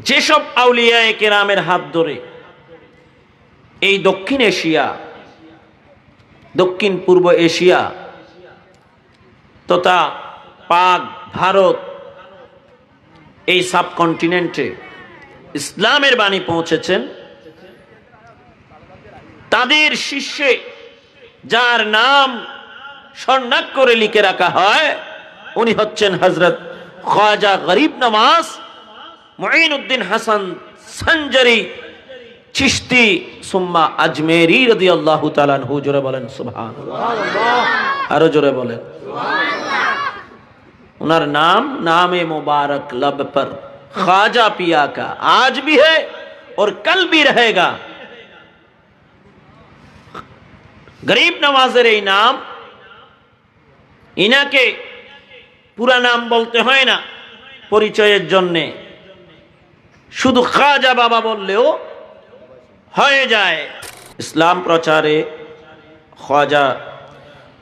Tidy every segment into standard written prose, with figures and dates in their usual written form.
যেসব আউলিয়ায়ে কেরামের হাত ধরে এই দক্ষিণ এশিয়া, দক্ষিণ পূর্ব এশিয়া তথা পাক ভারত, এই সাবকন্টিনেন্টে ইসলামের বাণী পৌঁছেছেন, তাদের শীর্ষে যার নাম স্বর্ণাক্ষরে লিখে রাখা হয় উনি হচ্ছেন হযরত খ্বাজা গরিব নওয়াজ মুঈনুদ্দিন হাসান সঞ্জারি চিশতি সুম্মা আজমেরি রাদিয়াল্লাহু তাআলা আনহু। জোরে বলেন সুবহানাল্লাহ, আরো জোরে বলেন সুবহানাল্লাহ। उनर नाम नामे मुबारक लब पर ख्वाजा पिया का आज भी है और कल भी रहेगा। गरीब नवाजेर এই নাম, ইনাকে পুরা নাম বলতে হয় না পরিচয়ের জন্যে, শুধু খাজা বাবা বললেও হয়ে যায়। ইসলাম প্রচারে খ্বাজা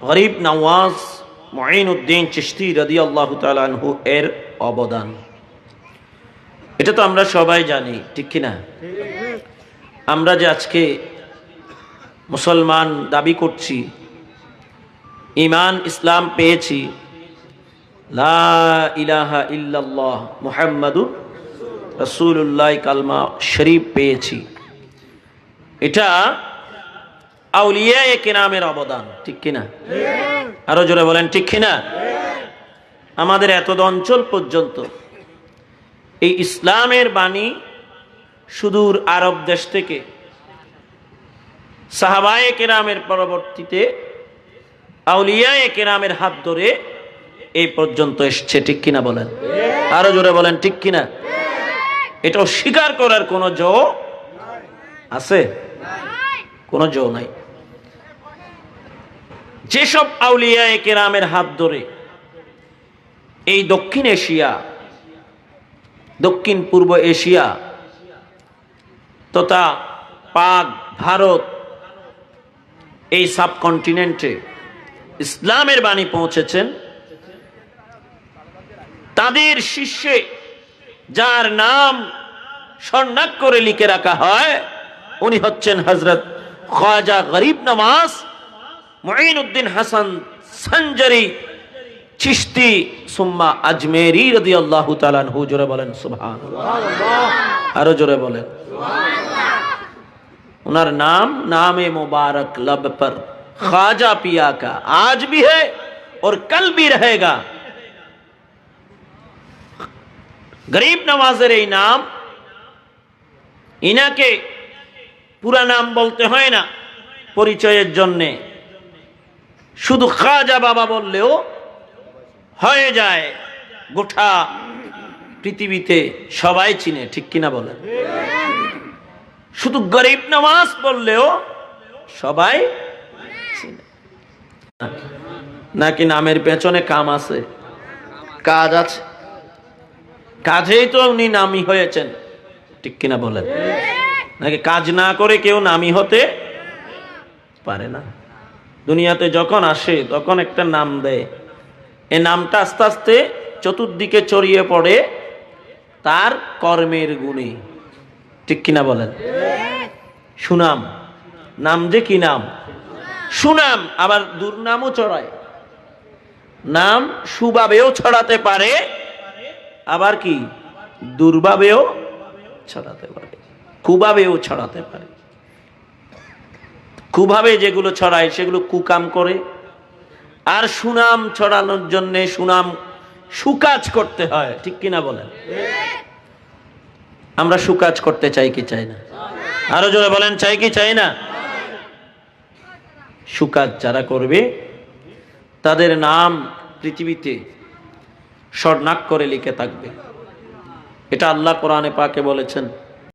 গরিব নওয়াজ মুঈনুদ্দিন চিশতি রাদিয়াল্লাহু তাআলা আনহু এর অবদান, এটা তো আমরা সবাই জানি, ঠিক কি না? আমরা যে আজকে মুসলমান দাবি করছি, ঈমান ইসলাম পেয়েছি, লা ইলাহা ইল্লাল্লাহ মুহাম্মাদুর রাসূলুল্লাহ কালমা শরীফ পেয়েছি, এটা আউলিয়ায়ে কেরামের অবদান, ঠিক কিনা? আরো জোরে বলেন ঠিক কিনা? আমাদের এত অঞ্চল পর্যন্ত এই ইসলামের বাণী সুদূর আরব দেশ থেকে সাহাবায়ে কেরামের পরবর্তীতে আউলিয়ায়ে কেরামের হাত ধরে এই পর্যন্ত এসছে, ঠিক কিনা বলেন? আরো জোরে বলেন ঠিক কিনা? এটা স্বীকার করার কোনো জো আছে? কোনো জো নাই। যেসব আউলিয়ায়ে কেরামের হাত ধরে এই দক্ষিণ এশিয়া, দক্ষিণ পূর্ব এশিয়া তথা পাক ভারত, এই সাবকন্টিনেন্টে ইসলামের বাণী পৌঁছেছেন, তাদের শীর্ষে যার নাম স্বর্ণাক্ষরে লিখে রাখা হয় উনি হচ্ছেন হযরত খ্বাজা গরিব নওয়াজ মুঈনুদ্দিন হাসান সঞ্জারি চিশতি সুম্মা আজমেরি রাদিয়াল্লাহু তাআলা আনহু। জোরে বলেন সুবহানাল্লাহ, আরো জোরে বলেন সুবহানাল্লাহ। उनर नाम नामे मुबारक लब पर ख्वाजा पिया का आज भी है और कल भी रहेगा। गरीब नवाजेर এই নাম, ইনাকে পুরা নাম বলতে হয় না পরিচয়ের জন্যে, শুধু খাজা বাবা বললেও হয়ে যায়। গোটা পৃথিবীতে সবাই চিনে, ঠিক কিনা বলেন? শুধু গরিব নওয়াজ বললেও সবাই চিনে। নাকি নামের পেছনে কাম আছে, কাজ আছে? কাজেই তো উনি নামি হয়েছেন, ঠিক কিনা বলেন? নাকি কাজ না করে কেউ নামি হতে পারে না? দুনিয়াতে যখন আসে তখন একটা নাম দেয়, এই নামটা আস্তে আস্তে চতুর্দিকে ছড়িয়ে পড়ে তার কর্মের গুণে, ঠিক কিনা বলেন? সুনাম, নাম যে কি নাম, সুনাম। আবার দুর্নামও ছড়ায়, নাম সুভাবেও ছড়াতে পারে, আবার কি দুর্ভাবেও ছড়াতে পারে, কুভাবেও ছড়াতে পারে। কুভাবে যেগুলো ছড়ায় সেগুলো কুকাম করে, আর সুনাম ছড়ানোর জন্য সুনাম সুকাজ করতে হয়, ঠিক কিনা বলেন? আমরা সুকাজ করতে চাই কি চাই না? আরো জোরে বলেন চাই কি চাই না? সুকাজ যারা করবে তাদের নাম পৃথিবীতে স্বর্ণাক্ষরে লিখে থাকবে, এটা আল্লাহ কোরআনে পাকে বলেছেন।